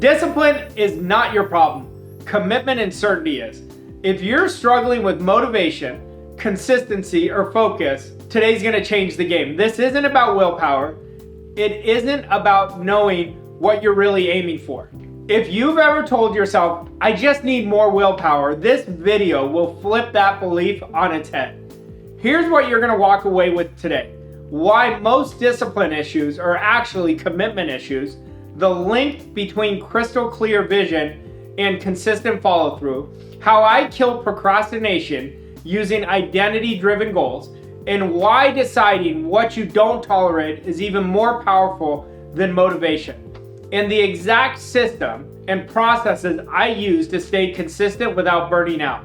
Discipline is not your problem. Commitment and certainty is. If you're struggling with motivation, consistency, or focus, today's gonna change the game. This isn't about willpower. It isn't about knowing what you're really aiming for. If you've ever told yourself, I just need more willpower, this video will flip that belief on its head. Here's what you're gonna walk away with today. Why most discipline issues are actually commitment issues, the link between crystal clear vision and consistent follow through, how I kill procrastination using identity-driven goals, and why deciding what you don't tolerate is even more powerful than motivation, and the exact system and processes I use to stay consistent without burning out.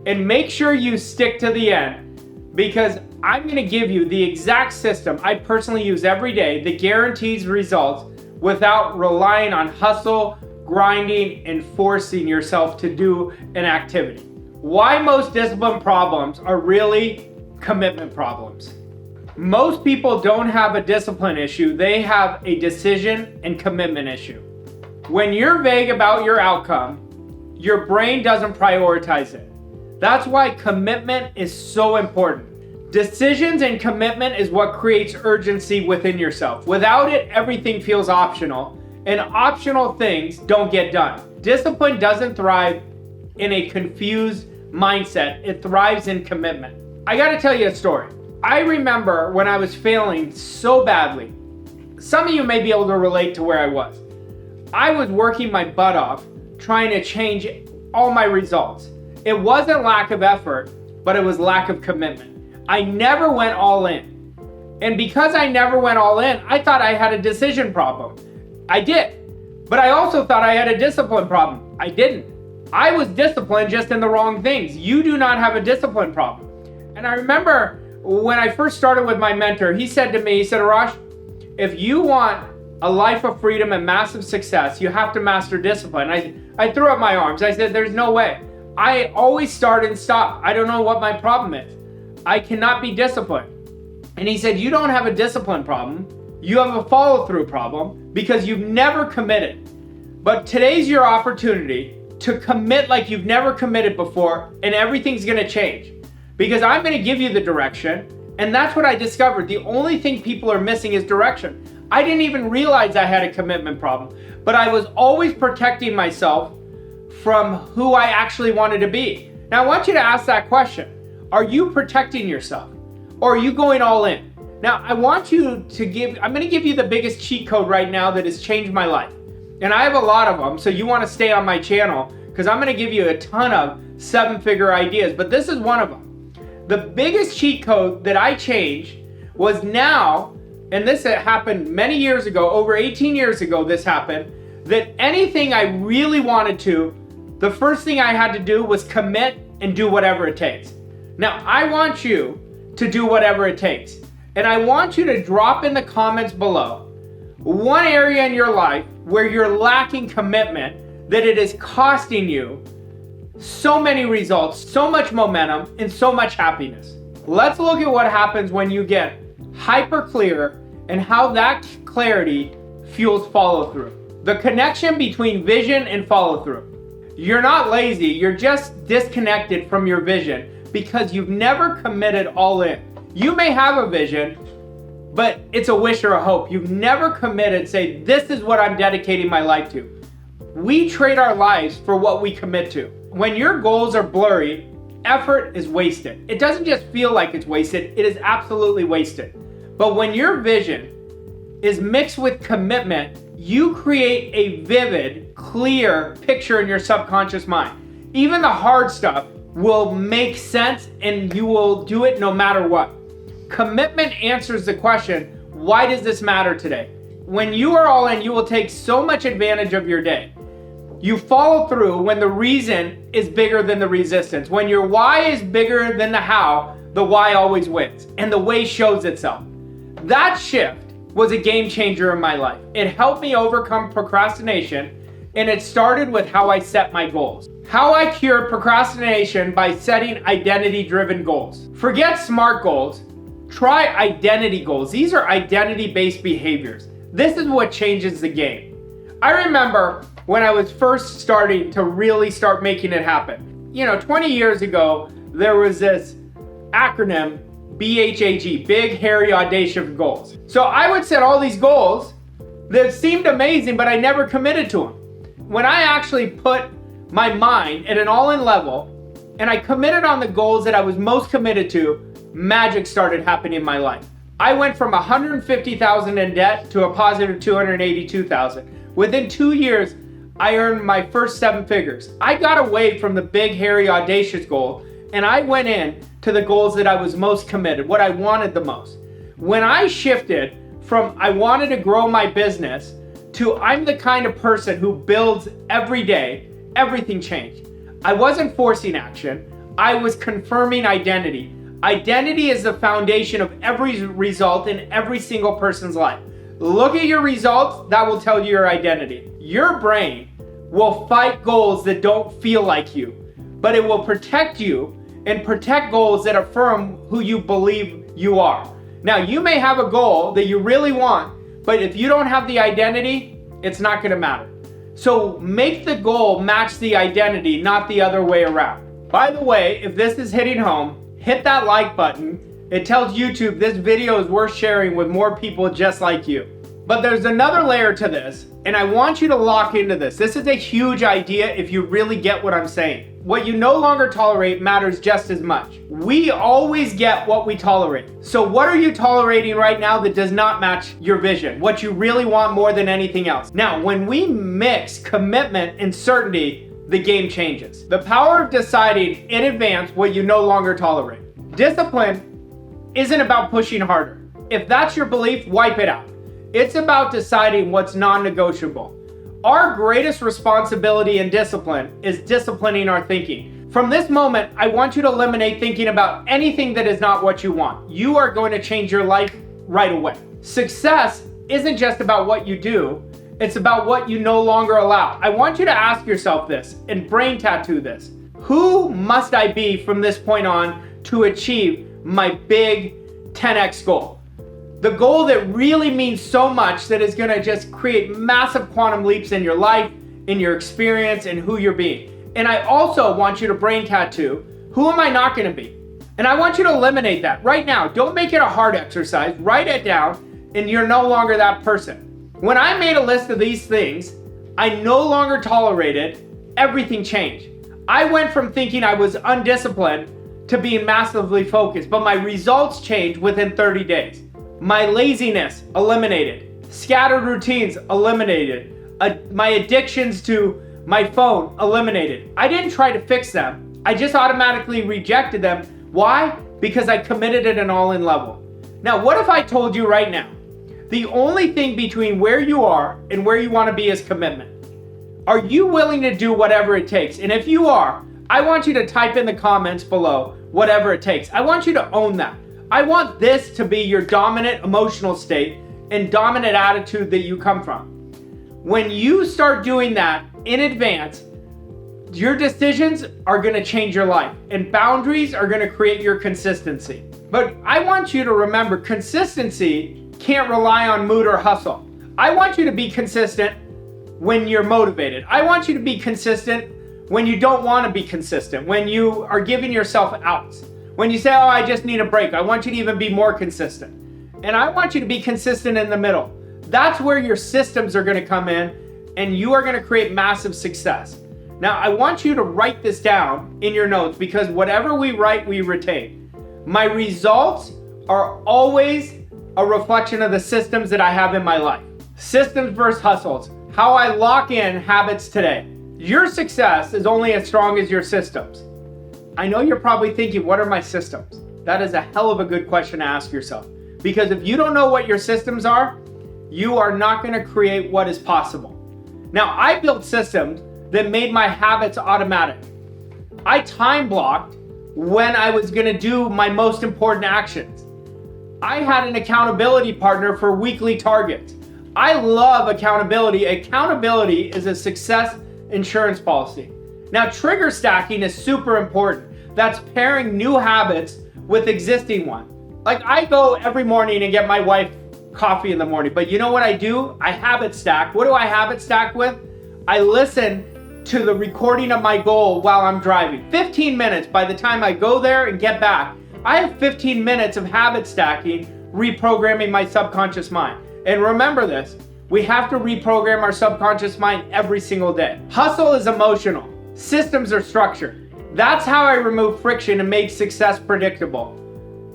And make sure you stick to the end, because I'm gonna give you the exact system I personally use every day that guarantees results without relying on hustle, grinding, and forcing yourself to do an activity. Why most discipline problems are really commitment problems. Most people don't have a discipline issue, they have a decision and commitment issue. When you're vague about your outcome, your brain doesn't prioritize it. That's why commitment is so important. Decisions and commitment is what creates urgency within yourself. Without it, everything feels optional, and optional things don't get done. Discipline doesn't thrive in a confused mindset, it thrives in commitment. I gotta tell you a story. I remember when I was failing so badly. Some of you may be able to relate to where I was. I was working my butt off trying to change all my results. It wasn't lack of effort, but it was lack of commitment. I never went all in. And because I never went all in, I thought I had a decision problem. I did. But I also thought I had a discipline problem. I didn't. I was disciplined just in the wrong things. You do not have a discipline problem. And I remember when I first started with my mentor, he said to me, Arash, if you want a life of freedom and massive success, you have to master discipline. I threw up my arms. I said, there's no way. I always start and stop. I don't know what my problem is. I cannot be disciplined. And he said, you don't have a discipline problem. You have a follow-through problem because you've never committed. But today's your opportunity to commit like you've never committed before, and everything's gonna change. Because I'm gonna give you the direction, and that's what I discovered. The only thing people are missing is direction. I didn't even realize I had a commitment problem, but I was always protecting myself from who I actually wanted to be. Now I want you to ask that question. Are you protecting yourself? Or are you going all in? Now I want you to I'm gonna give you the biggest cheat code right now that has changed my life. And I have a lot of them, so you wanna stay on my channel because I'm gonna give you a ton of 7-figure ideas, but this is one of them. The biggest cheat code that I changed was now, and this happened many years ago, over 18 years ago this happened, that anything I really wanted to, the first thing I had to do was commit and do whatever it takes. Now, I want you to do whatever it takes. And I want you to drop in the comments below one area in your life where you're lacking commitment, that it is costing you so many results, so much momentum, and so much happiness. Let's look at what happens when you get hyper clear and how that clarity fuels follow through. The connection between vision and follow through. You're not lazy, you're just disconnected from your vision because you've never committed all in. You may have a vision, but it's a wish or a hope. You've never committed, say, this is what I'm dedicating my life to. We trade our lives for what we commit to. When your goals are blurry, effort is wasted. It doesn't just feel like it's wasted, it is absolutely wasted. But when your vision is mixed with commitment, you create a vivid, clear picture in your subconscious mind. Even the hard stuff will make sense and you will do it no matter what. Commitment answers the question, why does this matter today? When you are all in, you will take so much advantage of your day. You follow through when the reason is bigger than the resistance. When your why is bigger than the how, the why always wins, and the way shows itself. That shift was a game changer in my life. It helped me overcome procrastination, and it started with how I set my goals. How I cured procrastination by setting identity-driven goals. Forget SMART goals. Try identity goals. These are identity-based behaviors. This is what changes the game. I remember when I was first starting to really start making it happen. 20 years ago, there was this acronym, BHAG, Big, Hairy, Audacious Goals. So I would set all these goals that seemed amazing, but I never committed to them. When I actually put my mind at an all-in level and I committed on the goals that I was most committed to, magic started happening in my life. I went from $150,000 in debt to a positive $282,000. Within 2 years, I earned my first 7 figures. I got away from the big, hairy, audacious goal, and I went in to the goals that I was most committed, what I wanted the most. When I shifted from I wanted to grow my business to I'm the kind of person who builds every day, everything changed. I wasn't forcing action. I was confirming identity. Identity is the foundation of every result in every single person's life. Look at your results, that will tell you your identity. Your brain will fight goals that don't feel like you, but it will protect you and protect goals that affirm who you believe you are. Now, you may have a goal that you really want, but if you don't have the identity, it's not gonna matter. So make the goal match the identity, not the other way around. By the way, if this is hitting home, hit that like button. It tells YouTube this video is worth sharing with more people just like you. But there's another layer to this, and I want you to lock into this. This is a huge idea if you really get what I'm saying. What you no longer tolerate matters just as much. We always get what we tolerate. So what are you tolerating right now that does not match your vision? What you really want more than anything else? Now, when we mix commitment and certainty, the game changes. The power of deciding in advance what you no longer tolerate. Discipline isn't about pushing harder. If that's your belief, wipe it out. It's about deciding what's non-negotiable. Our greatest responsibility in discipline is disciplining our thinking. From this moment, I want you to eliminate thinking about anything that is not what you want. You are going to change your life right away. Success isn't just about what you do, it's about what you no longer allow. I want you to ask yourself this and brain tattoo this. Who must I be from this point on to achieve my big 10x goal? The goal that really means so much that is gonna just create massive quantum leaps in your life, in your experience, and who you're being. And I also want you to brain tattoo, who am I not gonna be? And I want you to eliminate that right now. Don't make it a hard exercise. Write it down, and you're no longer that person. When I made a list of these things, I no longer tolerated, everything changed. I went from thinking I was undisciplined to being massively focused, but my results changed within 30 days. My laziness eliminated, scattered routines eliminated, my addictions to my phone eliminated. I didn't try to fix them. I just automatically rejected them. Why? Because I committed at an all-in level. Now, what if I told you right now, the only thing between where you are and where you want to be is commitment? Are you willing to do whatever it takes? And if you are, I want you to type in the comments below, whatever it takes. I want you to own that. I want this to be your dominant emotional state and dominant attitude that you come from. When you start doing that in advance, your decisions are going to change your life, and boundaries are going to create your consistency. But I want you to remember, consistency can't rely on mood or hustle. I want you to be consistent when you're motivated. I want you to be consistent when you don't want to be consistent, when you are giving yourself outs. When you say, oh, I just need a break, I want you to even be more consistent. And I want you to be consistent in the middle. That's where your systems are going to come in, and you are going to create massive success. Now, I want you to write this down in your notes, because whatever we write, we retain. My results are always a reflection of the systems that I have in my life. Systems versus hustles. How I lock in habits today. Your success is only as strong as your systems. I know you're probably thinking, what are my systems? That is a hell of a good question to ask yourself. Because if you don't know what your systems are, you are not going to create what is possible. Now, I built systems that made my habits automatic. I time blocked when I was going to do my most important actions. I had an accountability partner for weekly targets. I love accountability. Accountability is a success insurance policy. Now, trigger stacking is super important. That's pairing new habits with existing ones. Like, I go every morning and get my wife coffee in the morning, but you know what I do? I habit stack. What do I habit stack with? I listen to the recording of my goal while I'm driving. 15 minutes by the time I go there and get back. I have 15 minutes of habit stacking, reprogramming my subconscious mind. And remember this, we have to reprogram our subconscious mind every single day. Hustle is emotional. Systems are structured. That's how I remove friction and make success predictable.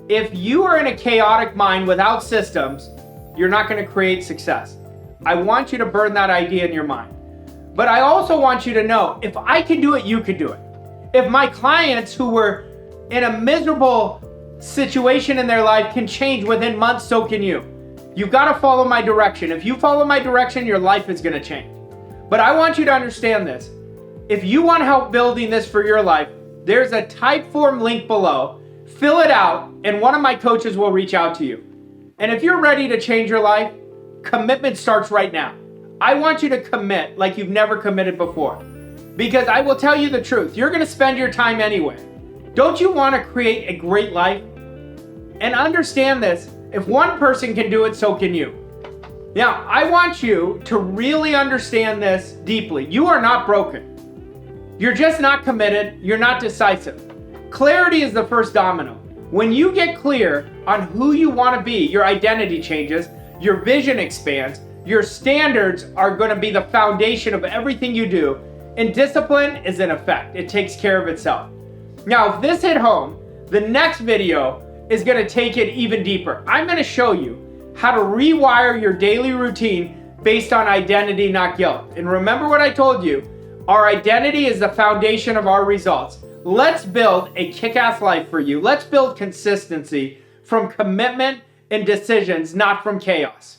If you are in a chaotic mind without systems, you're not going to create success. I want you to burn that idea in your mind. But I also want you to know, if I can do it, you can do it. If my clients who were in a miserable situation in their life can change within months, so can you. You've got to follow my direction. If you follow my direction, your life is going to change. But I want you to understand this. If you want help building this for your life, there's a Typeform link below. Fill it out, and one of my coaches will reach out to you. And if you're ready to change your life, commitment starts right now. I want you to commit like you've never committed before. Because I will tell you the truth, you're going to spend your time anyway. Don't you want to create a great life? And understand this, if one person can do it, so can you. Now, I want you to really understand this deeply. You are not broken. You're just not committed. You're not decisive. Clarity is the first domino. When you get clear on who you want to be, your identity changes, your vision expands, your standards are going to be the foundation of everything you do, and discipline is in effect. It takes care of itself. Now, if this hit home, the next video is going to take it even deeper. I'm going to show you how to rewire your daily routine based on identity, not guilt. And remember what I told you, our identity is the foundation of our results. Let's build a kick-ass life for you. Let's build consistency from commitment and decisions, not from chaos.